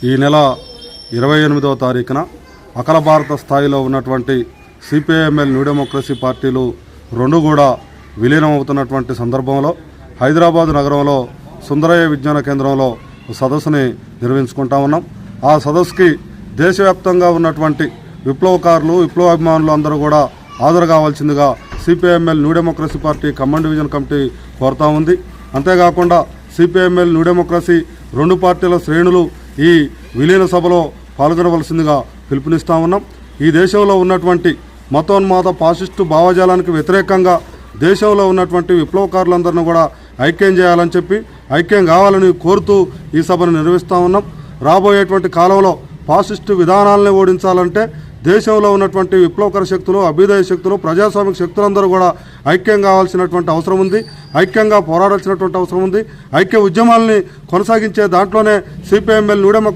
ఈ నెల 28వ తారీఖున అఖిల భారత స్థాయిలో ఉన్నటువంటి సిపిఐఎంఎల్ న్యూ డెమోక్రసీ పార్టీలు రెండు కూడా విలీనం అవుతున్నటువంటి సందర్భంలో హైదరాబాద్ నగరంలో సుందరయ్య విజ్ఞాన కేంద్రంలో సదస్సుని నిర్వహించుకుంటా ఉన్నాం. ఆ సదస్సుకి దేశవ్యాప్తంగా ఉన్నటువంటి విప్లవకారులు విప్లవాభిమానులు అందరూ కూడా హాజరు కావాల్సిందిగా CPIML new democracy party Khammam division committee కోరుతా ఉంది. అంతేకాకుండా సిపిఐఎంఎల్ న్యూ డెమోక్రసీ రెండు పార్టీల శ్రేణులు ఈ విలీన సభలో పాల్గొనవలసిందిగా పిలుపునిస్తా ఉన్నాం. ఈ దేశంలో ఉన్నటువంటి మతోన్మాద పాసిస్టు భావజాలానికి వ్యతిరేకంగా దేశంలో ఉన్నటువంటి విప్లవకారులందరినీ కూడా ఐక్యం చేయాలని చెప్పి ఐక్యం కావాలని కోరుతూ ఈ సభను నిర్వహిస్తూ ఉన్నాం. రాబోయేటువంటి కాలంలో పాసిస్టు విధానాలని ఓడించాలంటే దేశంలో ఉన్నటువంటి విప్లవకర శక్తులు, అభ్యుదయ శక్తులు, ప్రజాస్వామిక శక్తులందరూ కూడా ఐక్యం కావాల్సినటువంటి అవసరం ఉంది. ఐక్యంగా పోరాడాల్సినటువంటి అవసరం ఉంది. ఐక్య ఉద్యమాలని కొనసాగించే దాంట్లోనే సిపిఐఎంఎల్ న్యూ డెమోక్రసీ